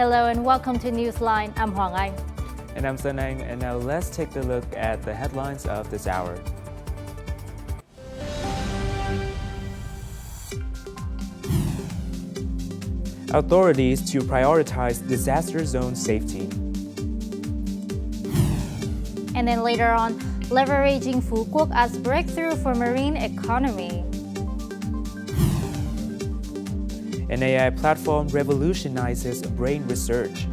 Hello and welcome to Newsline. I'm Hoàng Anh. And I'm Sơn Anh, and now let's take a look at the headlines of this hour. Authorities to prioritize disaster zone safety. And then later on, leveraging Phú Quốc as breakthrough for marine economy. An AI platform revolutionizes brain research.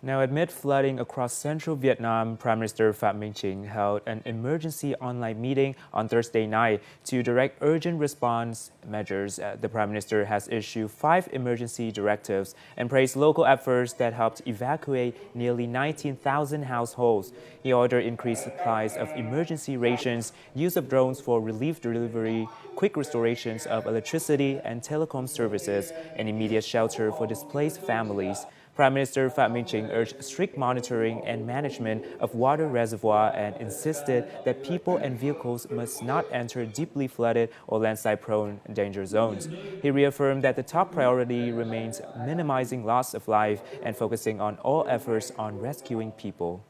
Now, amid flooding across central Vietnam, Prime Minister Phạm Minh Chính held an emergency online meeting on Thursday night to direct urgent response measures. The Prime Minister has issued 5 emergency directives and praised local efforts that helped evacuate nearly 19,000 households. He ordered increased supplies of emergency rations, use of drones for relief delivery, quick restorations of electricity and telecom services, and immediate shelter for displaced families. Prime Minister Phạm Minh Chính urged strict monitoring and management of water reservoir and insisted that people and vehicles must not enter deeply flooded or landslide-prone danger zones. He reaffirmed that the top priority remains minimizing loss of life and focusing on all efforts on rescuing people.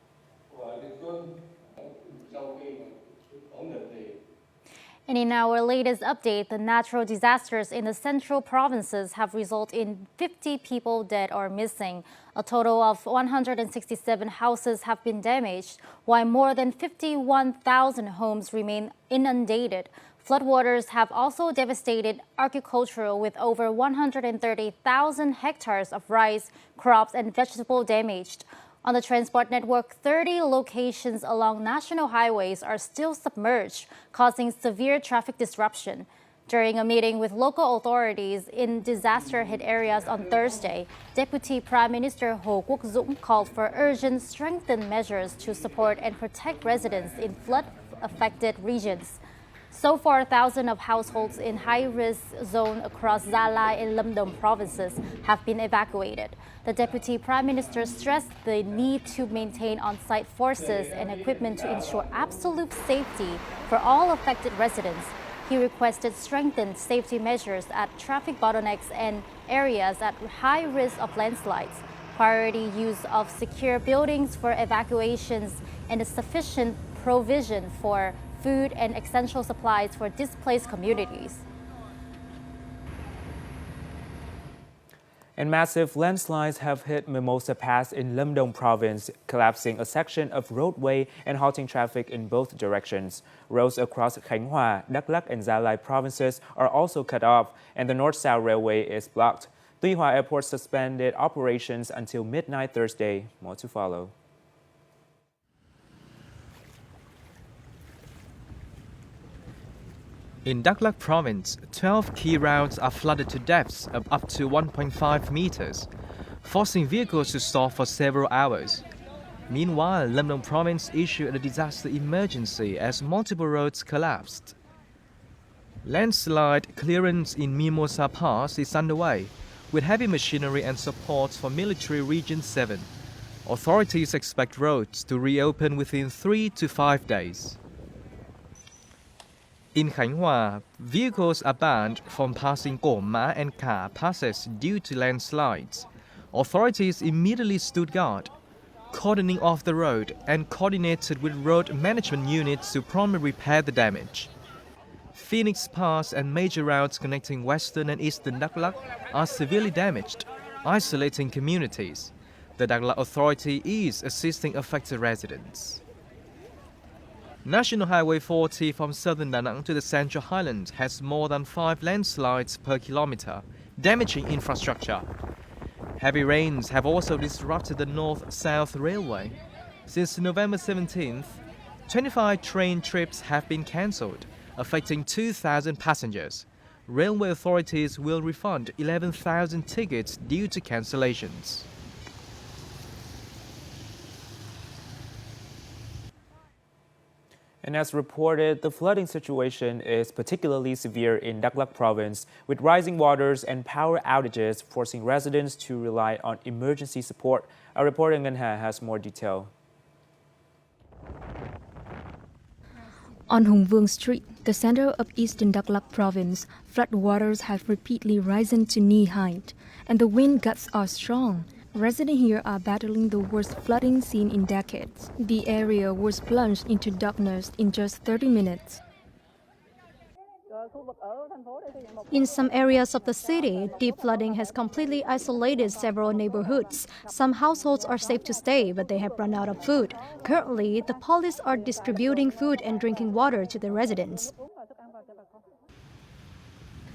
And in our latest update, the natural disasters in the central provinces have resulted in 50 people dead or missing. A total of 167 houses have been damaged, while more than 51,000 homes remain inundated. Floodwaters have also devastated agriculture with over 130,000 hectares of rice, crops, and vegetable damaged. On the transport network, 30 locations along national highways are still submerged, causing severe traffic disruption. During a meeting with local authorities in disaster-hit areas on Thursday, Deputy Prime Minister Hồ Quốc Dũng called for urgent strengthened measures to support and protect residents in flood-affected regions. So far, thousands of households in high-risk zone across Gia Lai and Lâm Đồng provinces have been evacuated. The Deputy Prime Minister stressed the need to maintain on-site forces and equipment to ensure absolute safety for all affected residents. He requested strengthened safety measures at traffic bottlenecks and areas at high risk of landslides, priority use of secure buildings for evacuations, and a sufficient provision for food and essential supplies for displaced communities. And massive landslides have hit Mimosa Pass in Lâm Đồng province, collapsing a section of roadway and halting traffic in both directions. Roads across Khánh Hòa, Đắk Lắk, and Gia Lai provinces are also cut off, and the north-south railway is blocked. Tuy Hòa Airport suspended operations until midnight Thursday. More to follow. In Đắk Lắk province, 12 key routes are flooded to depths of up to 1.5 meters, forcing vehicles to stop for several hours. Meanwhile, Lâm Đồng province issued a disaster emergency as multiple roads collapsed. Landslide clearance in Mimosa Pass is underway, with heavy machinery and support for Military Region 7. Authorities expect roads to reopen within 3 to 5 days. In Khánh Hòa, vehicles are banned from passing Cổ Mã and Khả passes due to landslides. Authorities immediately stood guard, cordoning off the road and coordinated with road management units to promptly repair the damage. Phoenix Pass and major routes connecting western and eastern Đắk Lắk are severely damaged, isolating communities. The Đắk Lắk Authority is assisting affected residents. National Highway 40 from southern Da Nang to the Central Highlands has more than 5 landslides per kilometer, damaging infrastructure. Heavy rains have also disrupted the north-south railway. Since November 17th, 25 train trips have been cancelled, affecting 2,000 passengers. Railway authorities will refund 11,000 tickets due to cancellations. And as reported, the flooding situation is particularly severe in Đắk Lắk province, with rising waters and power outages forcing residents to rely on emergency support. Our reporter Ngân Hà has more detail. On Hùng Vương Street, the center of eastern Đắk Lắk province, floodwaters have repeatedly risen to knee height, and the wind gusts are strong. Residents here are battling the worst flooding seen in decades. The area was plunged into darkness in just 30 minutes. In some areas of the city, deep flooding has completely isolated several neighborhoods. Some households are safe to stay, but they have run out of food. Currently, the police are distributing food and drinking water to the residents.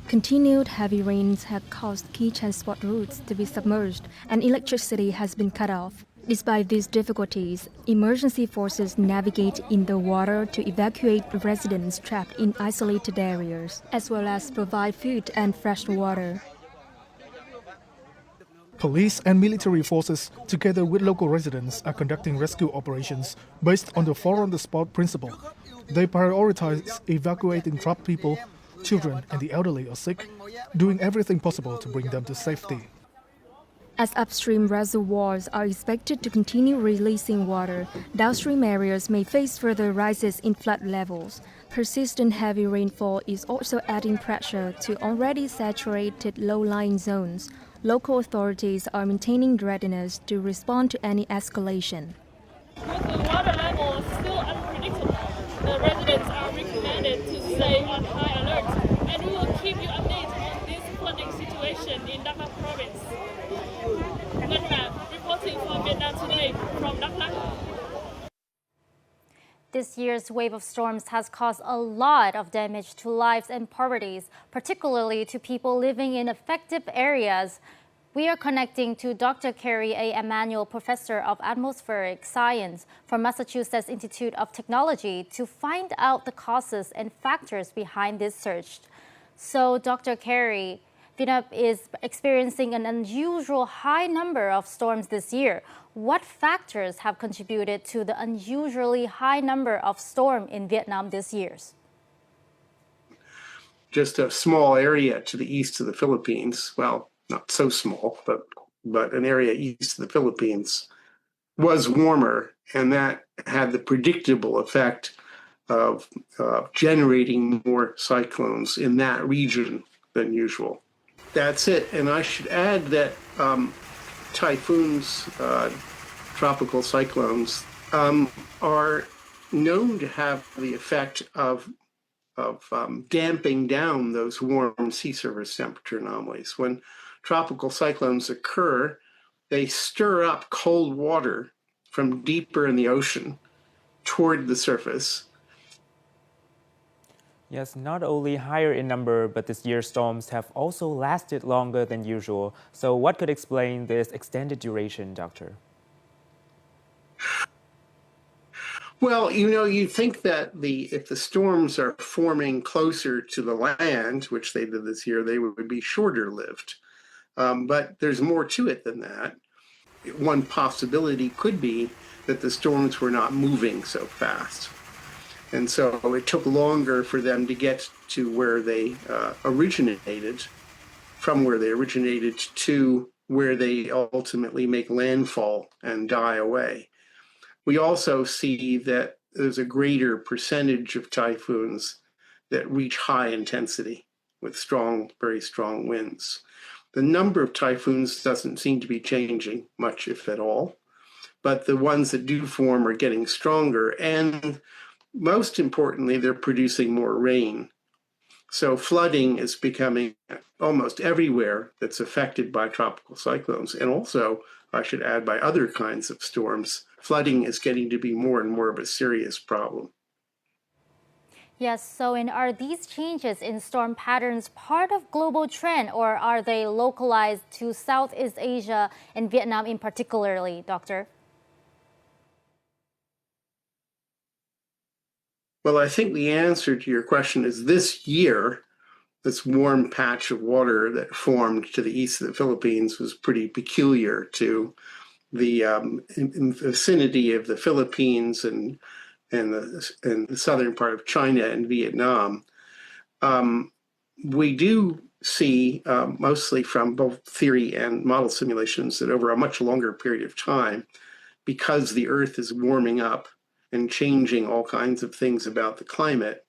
Continued heavy rains have caused key transport routes to be submerged, and electricity has been cut off. Despite these difficulties, emergency forces navigate in the water to evacuate residents trapped in isolated areas, as well as provide food and fresh water. Police and military forces, together with local residents, are conducting rescue operations based on the fall-on-the-spot principle. They prioritize evacuating trapped people, children and the elderly or sick, doing everything possible to bring them to safety. As upstream reservoirs are expected to continue releasing water, downstream areas may face further rises in flood levels. Persistent heavy rainfall is also adding pressure to already saturated low-lying zones. Local authorities are maintaining readiness to respond to any escalation. With the water level still unpredictable, the residents are recommended to stay on high alert, and we will keep you updated on this flooding situation in Đắk Lắk province. Ngân Hà reporting for Vietnam Today from Đắk Lắk. This year's wave of storms has caused a lot of damage to lives and properties, particularly to people living in affected areas. We are connecting to Dr. Carrie A. Emanuel, Professor of Atmospheric Science from Massachusetts Institute of Technology, to find out the causes and factors behind this surge. So, Dr. Carrie, Vietnam is experiencing an unusual high number of storms this year. What factors have contributed to the unusually high number of storms in Vietnam this year? Just a small area to the east of the Philippines, well, not so small, but an area east of the Philippines was warmer, and that had the predictable effect of generating more cyclones in that region than usual. That's it. And I should add that typhoons, tropical cyclones, are known to have the effect of damping down those warm sea surface temperature anomalies. When tropical cyclones occur, they stir up cold water from deeper in the ocean toward the surface. Yes, not only higher in number, but this year's storms have also lasted longer than usual. So what could explain this extended duration, Doctor? Well, you think that if the storms are forming closer to the land, which they did this year, they would be shorter lived. But there's more to it than that. One possibility could be that the storms were not moving so fast. And so it took longer for them to get to where they originated, from where they originated to where they ultimately make landfall and die away. We also see that there's a greater percentage of typhoons that reach high intensity with very strong winds. The number of typhoons doesn't seem to be changing much, if at all, but the ones that do form are getting stronger, and most importantly, they're producing more rain. So flooding is becoming almost everywhere that's affected by tropical cyclones. And also, I should add, by other kinds of storms, flooding is getting to be more and more of a serious problem. Yes, so are these changes in storm patterns part of global trend, or are they localized to Southeast Asia and Vietnam in particularly, Doctor? Well, I think the answer to your question is this year, this warm patch of water that formed to the east of the Philippines was pretty peculiar to the vicinity of the Philippines and and the southern part of China and Vietnam. We do see, mostly from both theory and model simulations, that over a much longer period of time, because the Earth is warming up and changing all kinds of things about the climate,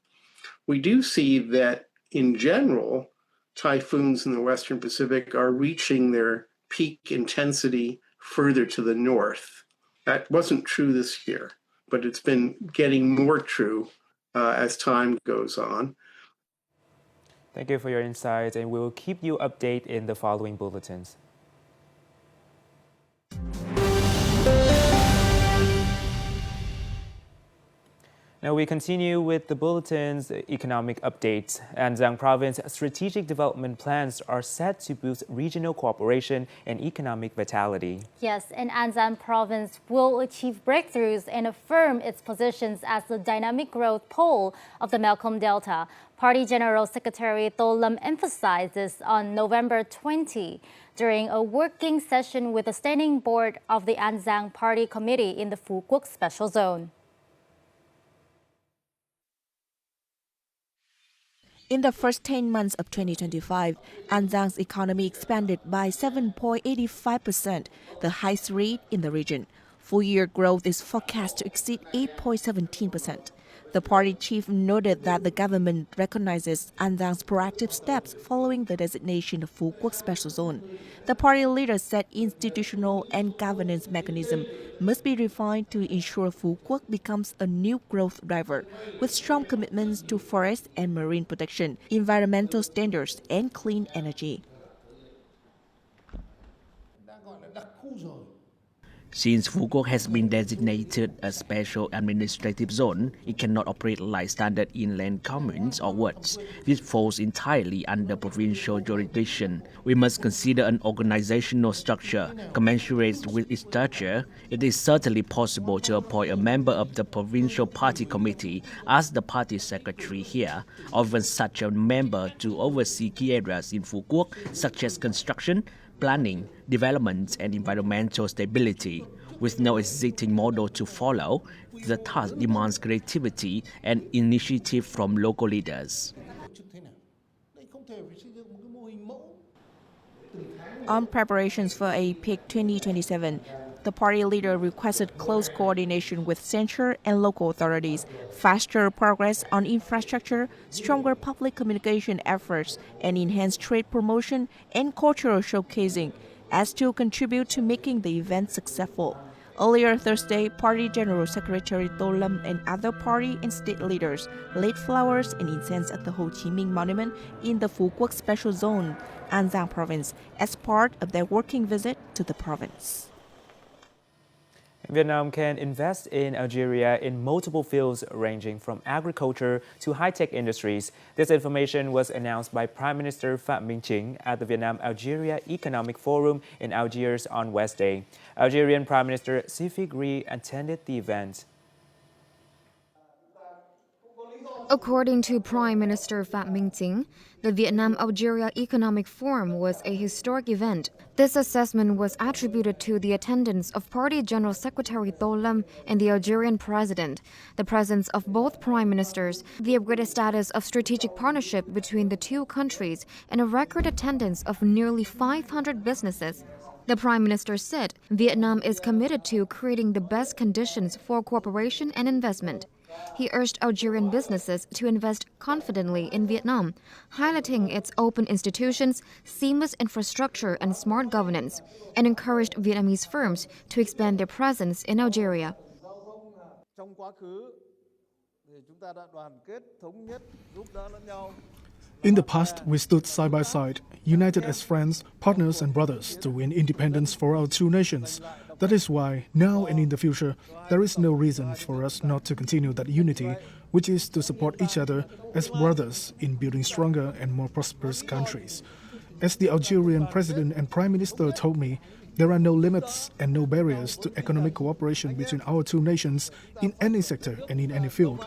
we do see that in general, typhoons in the Western Pacific are reaching their peak intensity further to the north. That wasn't true this year, but it's been getting more true as time goes on. Thank you for your insights, and we will keep you updated in the following bulletins. Now we continue with the bulletin's economic updates. Anzang Province strategic development plans are set to boost regional cooperation and economic vitality. Yes, and Anzang Province will achieve breakthroughs and affirm its positions as the dynamic growth pole of the Mekong Delta. Party General Secretary To Lam emphasized this on November 20 during a working session with the standing board of the Anzang Party Committee in the Phu Quoc Special Zone. In the first 10 months of 2025, Anzang's economy expanded by 7.85%, the highest rate in the region. Full-year growth is forecast to exceed 8.17%. The party chief noted that the government recognizes Anzang's proactive steps following the designation of Phu Quoc Special Zone. The party leader said institutional and governance mechanism must be refined to ensure Phu Quoc becomes a new growth driver, with strong commitments to forest and marine protection, environmental standards, and clean energy. Since Phu Quoc has been designated a special administrative zone, it cannot operate like standard inland communes or wards, which falls entirely under provincial jurisdiction. We must consider an organizational structure commensurate with its stature. It is certainly possible to appoint a member of the provincial party committee as the party secretary here, or even such a member to oversee key areas in Phu Quoc, such as construction, planning, development, and environmental stability. With no existing model to follow, the task demands creativity and initiative from local leaders. On preparations for APEC 2027, the party leader requested close coordination with central and local authorities, faster progress on infrastructure, stronger public communication efforts, and enhanced trade promotion and cultural showcasing, as to contribute to making the event successful. Earlier Thursday, Party General Secretary To Lam and other party and state leaders laid flowers and incense at the Ho Chi Minh Monument in the Phu Quoc Special Zone, Anzang Province, as part of their working visit to the province. Vietnam can invest in Algeria in multiple fields ranging from agriculture to high-tech industries. This information was announced by Prime Minister Phạm Minh Chính at the Vietnam-Algeria Economic Forum in Algiers on Wednesday. Algerian Prime Minister Sifik Ri attended the event. According to Prime Minister Phạm Minh Chính, the Vietnam-Algeria Economic Forum was a historic event. This assessment was attributed to the attendance of Party General Secretary To Lam and the Algerian President, the presence of both prime ministers, the upgraded status of strategic partnership between the two countries, and a record attendance of nearly 500 businesses. The Prime Minister said Vietnam is committed to creating the best conditions for cooperation and investment. He urged Algerian businesses to invest confidently in Vietnam, highlighting its open institutions, seamless infrastructure, and smart governance, and encouraged Vietnamese firms to expand their presence in Algeria. In the past, we stood side by side, united as friends, partners, and brothers to win independence for our two nations. That is why, now and in the future, there is no reason for us not to continue that unity, which is to support each other as brothers in building stronger and more prosperous countries. As the Algerian President and Prime Minister told me, there are no limits and no barriers to economic cooperation between our two nations in any sector and in any field.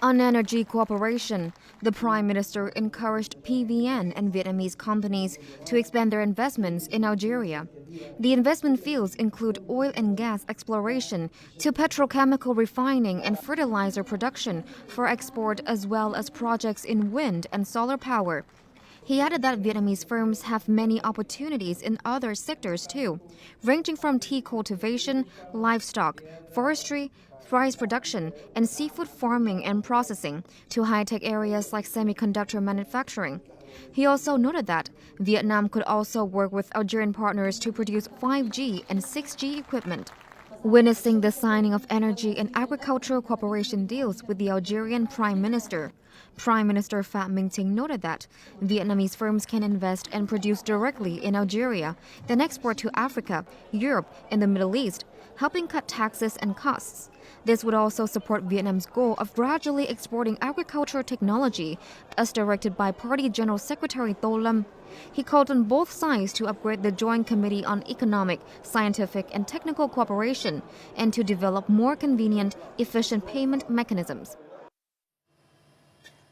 On energy cooperation, the Prime Minister encouraged PVN and Vietnamese companies to expand their investments in Algeria. The investment fields include oil and gas exploration to petrochemical refining and fertilizer production for export, as well as projects in wind and solar power. He added that Vietnamese firms have many opportunities in other sectors too, ranging from tea cultivation, livestock, forestry, rice production, and seafood farming and processing, to high-tech areas like semiconductor manufacturing. He also noted that Vietnam could also work with Algerian partners to produce 5G and 6G equipment. Witnessing the signing of energy and agricultural cooperation deals with the Algerian Prime Minister, Prime Minister Phạm Minh Chính noted that Vietnamese firms can invest and produce directly in Algeria, then export to Africa, Europe, and the Middle East, helping cut taxes and costs. This would also support Vietnam's goal of gradually exporting agricultural technology, as directed by Party General Secretary Tô Lâm. He called on both sides to upgrade the Joint Committee on Economic, Scientific, and Technical Cooperation and to develop more convenient, efficient payment mechanisms.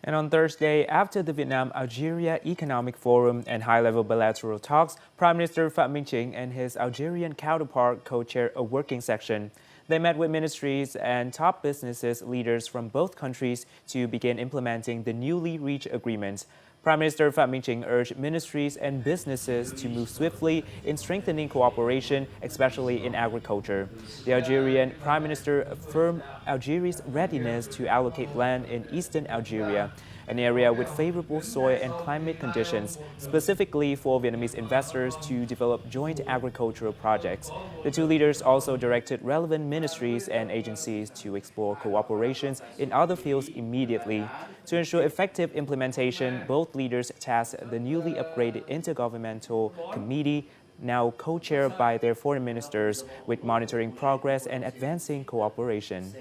And on Thursday, after the Vietnam-Algeria Economic Forum and high-level bilateral talks, Prime Minister Phạm Minh Chính and his Algerian counterpart co-chaired a working session. They met with ministries and top businesses leaders from both countries to begin implementing the newly reached agreements. Prime Minister Phạm Minh Chính urged ministries and businesses to move swiftly in strengthening cooperation, especially in agriculture. The Algerian Prime Minister affirmed Algeria's readiness to allocate land in eastern Algeria, an area with favorable soil and climate conditions, specifically for Vietnamese investors to develop joint agricultural projects. The two leaders also directed relevant ministries and agencies to explore cooperations in other fields immediately. To ensure effective implementation, both leaders tasked the newly upgraded Intergovernmental Committee, now co-chaired by their foreign ministers, with monitoring progress and advancing cooperation.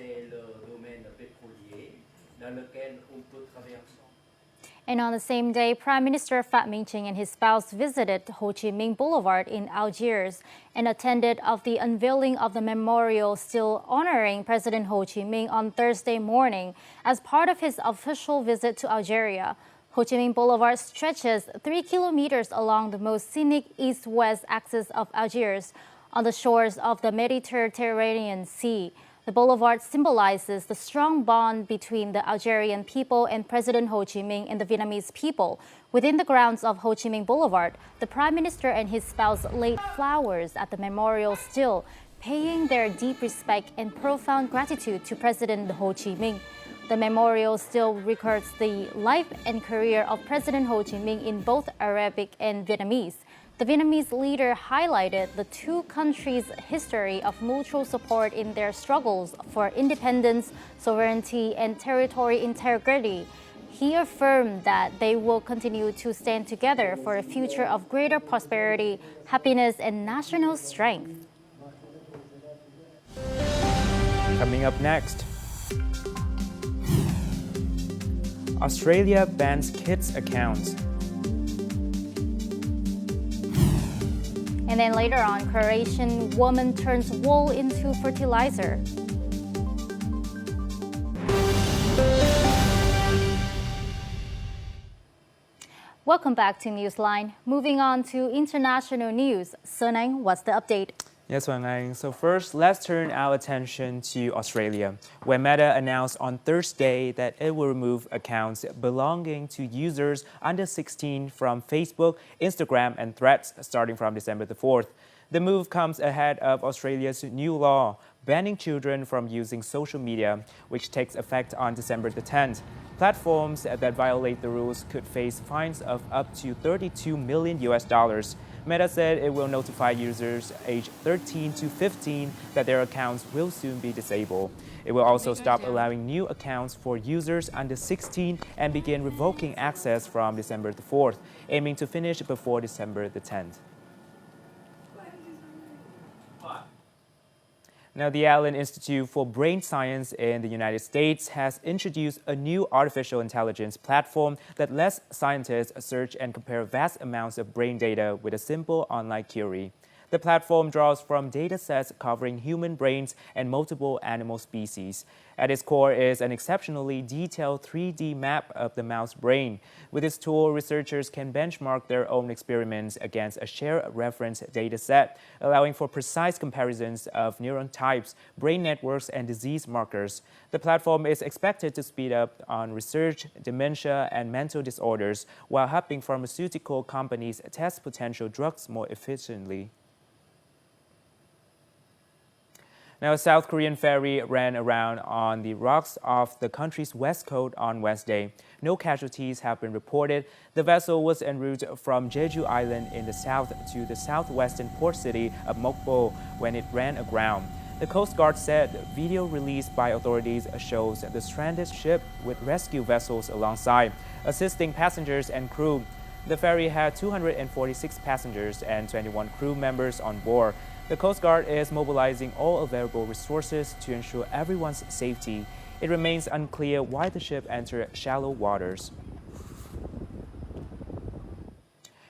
And on the same day, Prime Minister Phạm Minh Chính and his spouse visited Ho Chi Minh Boulevard in Algiers and attended of the unveiling of the memorial still honoring President Ho Chi Minh on Thursday morning as part of his official visit to Algeria. Ho Chi Minh Boulevard stretches 3 kilometers along the most scenic east-west axis of Algiers on the shores of the Mediterranean Sea. The boulevard symbolizes the strong bond between the Algerian people and President Ho Chi Minh and the Vietnamese people. Within the grounds of Ho Chi Minh Boulevard, the Prime Minister and his spouse laid flowers at the memorial still, paying their deep respect and profound gratitude to President Ho Chi Minh. The memorial still records the life and career of President Ho Chi Minh in both Arabic and Vietnamese. The Vietnamese leader highlighted the two countries' history of mutual support in their struggles for independence, sovereignty, and territory integrity. He affirmed that they will continue to stand together for a future of greater prosperity, happiness, and national strength. Coming up next, Australia bans kids' accounts. And then later on, Croatian woman turns wool into fertilizer. Welcome back to Newsline. Moving on to international news. Sơn Anh, what's the update? Yes, Hoàng Anh. So first, let's turn our attention to Australia, where Meta announced on Thursday that it will remove accounts belonging to users under 16 from Facebook, Instagram, and Threads starting from December the 4th. The move comes ahead of Australia's new law banning children from using social media, which takes effect on December the 10th. Platforms that violate the rules could face fines of up to $32 million. Meta said it will notify users aged 13 to 15 that their accounts will soon be disabled. It will also stop allowing new accounts for users under 16 and begin revoking access from December the 4th, aiming to finish before December the 10th. Now, the Allen Institute for Brain Science in the United States has introduced a new artificial intelligence platform that lets scientists search and compare vast amounts of brain data with a simple online query. The platform draws from data sets covering human brains and multiple animal species. At its core is an exceptionally detailed 3D map of the mouse brain. With this tool, researchers can benchmark their own experiments against a shared reference data set, allowing for precise comparisons of neuron types, brain networks, and disease markers. The platform is expected to speed up on research, dementia, and mental disorders, while helping pharmaceutical companies test potential drugs more efficiently. Now, a South Korean ferry ran around on the rocks off the country's west coast on Wednesday. No casualties have been reported. The vessel was en route from Jeju Island in the south to the southwestern port city of Mokpo when it ran aground. The Coast Guard said video released by authorities shows the stranded ship with rescue vessels alongside, assisting passengers and crew. The ferry had 246 passengers and 21 crew members on board. The Coast Guard is mobilizing all available resources to ensure everyone's safety. It remains unclear why the ship entered shallow waters.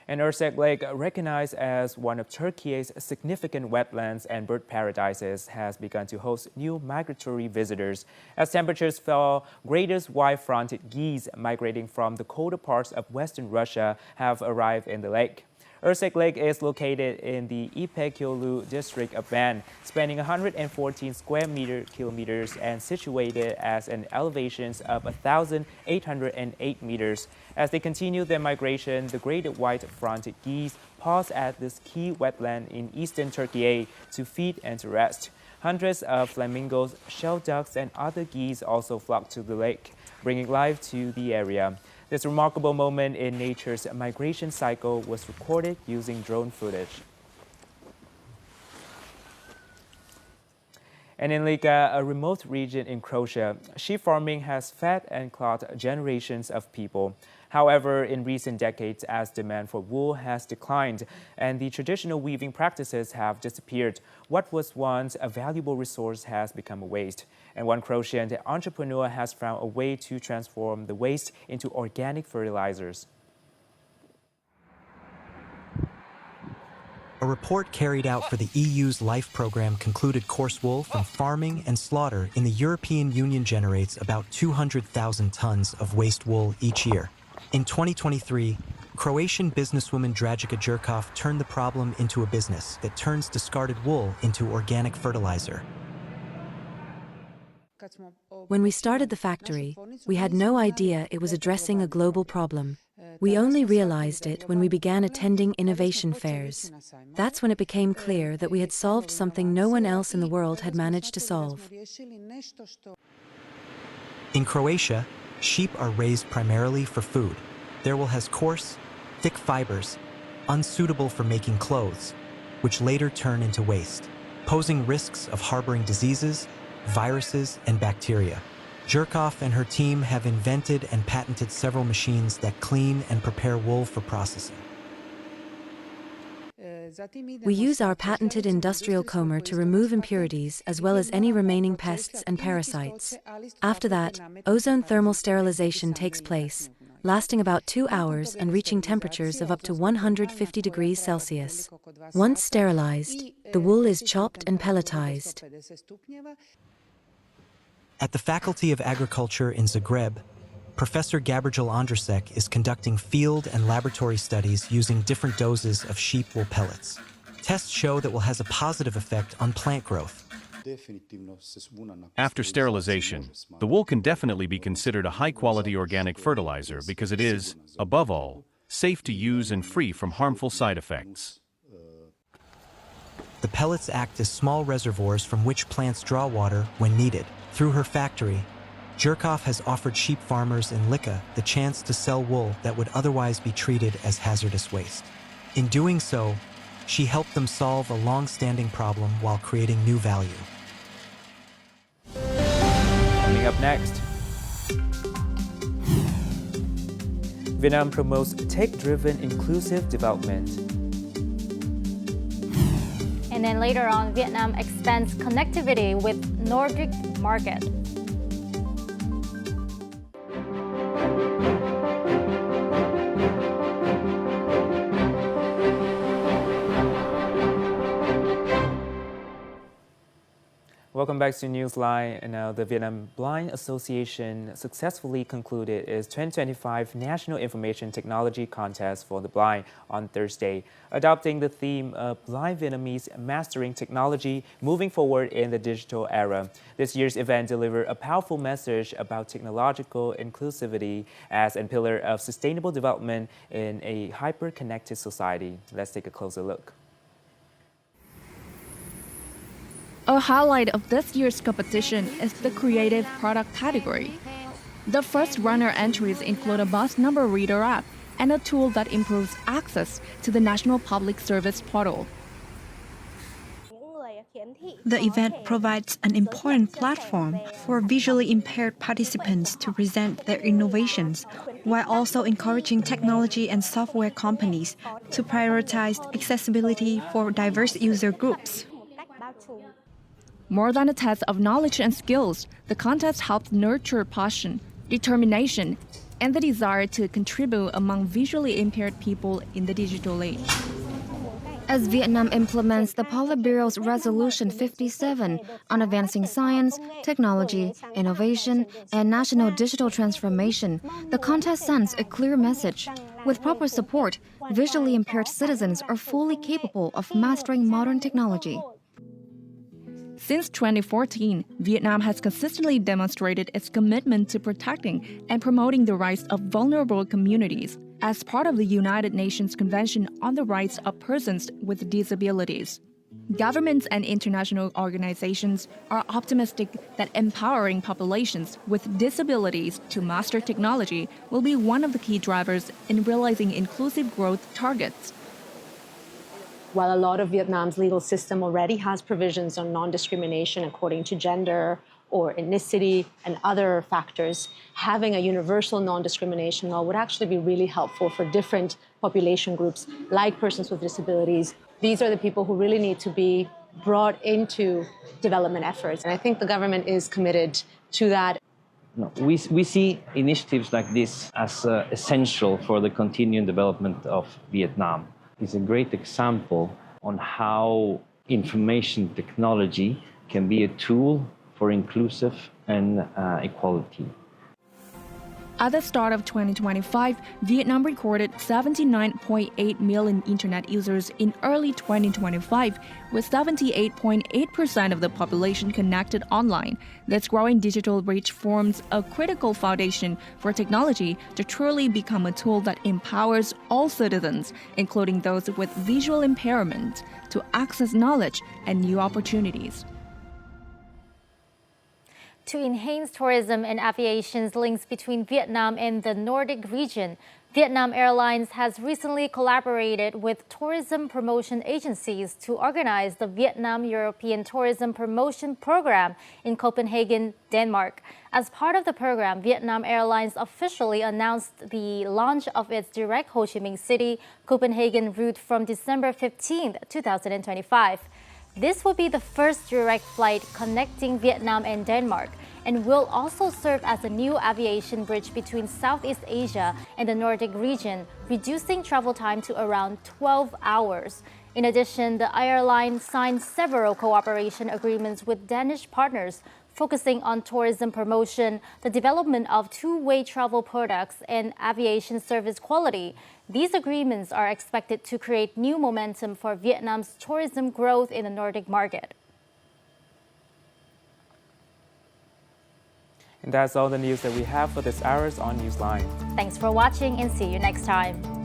And Irsak Lake, recognized as one of Turkey's significant wetlands and bird paradises, has begun to host new migratory visitors. As temperatures fall, greatest wide-fronted geese migrating from the colder parts of western Russia have arrived in the lake. Irsak Lake is located in the İpekçiölu district of Van, spanning 114 square kilometers and situated at an elevation of 1,808 meters. As they continue their migration, the great white-fronted geese pause at this key wetland in eastern Turkey to feed and to rest. Hundreds of flamingos, shell ducks, and other geese also flock to the lake, bringing life to the area. This remarkable moment in nature's migration cycle was recorded using drone footage. And in Lika, a remote region in Croatia, sheep farming has fed and clothed generations of people. However, in recent decades, as demand for wool has declined and the traditional weaving practices have disappeared, what was once a valuable resource has become a waste. And one Croatian entrepreneur has found a way to transform the waste into organic fertilizers. A report carried out for the EU's LIFE program concluded coarse wool from farming and slaughter in the European Union generates about 200,000 tons of waste wool each year. In 2023, Croatian businesswoman Dragica Jerkov turned the problem into a business that turns discarded wool into organic fertilizer. When we started the factory, we had no idea it was addressing a global problem. We only realized it when we began attending innovation fairs. That's when it became clear that we had solved something no one else in the world had managed to solve. In Croatia, sheep are raised primarily for food. Their wool has coarse, thick fibers, unsuitable for making clothes, which later turn into waste, posing risks of harboring diseases, viruses, and bacteria. Jerkov and her team have invented and patented several machines that clean and prepare wool for processing. We use our patented industrial comber to remove impurities as well as any remaining pests and parasites. After that, ozone thermal sterilization takes place, lasting about 2 hours and reaching temperatures of up to 150 degrees Celsius. Once sterilized, the wool is chopped and pelletized. At the Faculty of Agriculture in Zagreb, Professor Gabriel Andrusek is conducting field and laboratory studies using different doses of sheep wool pellets. Tests show that wool has a positive effect on plant growth. After sterilization, the wool can definitely be considered a high-quality organic fertilizer because it is, above all, safe to use and free from harmful side effects. The pellets act as small reservoirs from which plants draw water when needed. Through her factory, Jerkov has offered sheep farmers in Lika the chance to sell wool that would otherwise be treated as hazardous waste. In doing so, she helped them solve a long-standing problem while creating new value. Coming up next, Vietnam promotes tech-driven inclusive development. And then later on, Vietnam expands connectivity with Nordic market. Welcome back to Newsline. And now the Vietnam Blind Association successfully concluded its 2025 National Information Technology Contest for the Blind on Thursday, adopting the theme of Blind Vietnamese Mastering Technology, Moving Forward in the Digital Era. This year's event delivered a powerful message about technological inclusivity as a pillar of sustainable development in a hyper-connected society. Let's take a closer look. A highlight of this year's competition is the creative product category. The first runner entries include a bus number reader app and a tool that improves access to the National Public Service portal. The event provides an important platform for visually impaired participants to present their innovations, while also encouraging technology and software companies to prioritize accessibility for diverse user groups. More than a test of knowledge and skills, the contest helped nurture passion, determination, and the desire to contribute among visually impaired people in the digital age. As Vietnam implements the Politburo's Resolution 57 on advancing science, technology, innovation, and national digital transformation, the contest sends a clear message. With proper support, visually impaired citizens are fully capable of mastering modern technology. Since 2014, Vietnam has consistently demonstrated its commitment to protecting and promoting the rights of vulnerable communities as part of the United Nations Convention on the Rights of Persons with Disabilities. Governments and international organizations are optimistic that empowering populations with disabilities to master technology will be one of the key drivers in realizing inclusive growth targets. While a lot of Vietnam's legal system already has provisions on non-discrimination according to gender or ethnicity and other factors, having a universal non-discrimination law would actually be really helpful for different population groups like persons with disabilities. These are the people who really need to be brought into development efforts. And I think the government is committed to that. No, we see initiatives like this as essential for the continuing development of Vietnam. It's a great example on how information technology can be a tool for inclusive and equality. At the start of 2025, Vietnam recorded 79.8 million internet users in early 2025, with 78.8% of the population connected online. This growing digital reach forms a critical foundation for technology to truly become a tool that empowers all citizens, including those with visual impairment, to access knowledge and new opportunities. To enhance tourism and aviation's links between Vietnam and the Nordic region, Vietnam Airlines has recently collaborated with tourism promotion agencies to organize the Vietnam European Tourism Promotion Program in Copenhagen, Denmark. As part of the program, Vietnam Airlines officially announced the launch of its direct Ho Chi Minh City, Copenhagen route from December 15, 2025. This will be the first direct flight connecting Vietnam and Denmark and will also serve as a new aviation bridge between Southeast Asia and the Nordic region, reducing travel time to around 12 hours. In addition, the airline signed several cooperation agreements with Danish partners, focusing on tourism promotion, the development of two-way travel products, and aviation service quality. These agreements are expected to create new momentum for Vietnam's tourism growth in the Nordic market. And that's all the news that we have for this hour on Newsline. Thanks for watching and see you next time.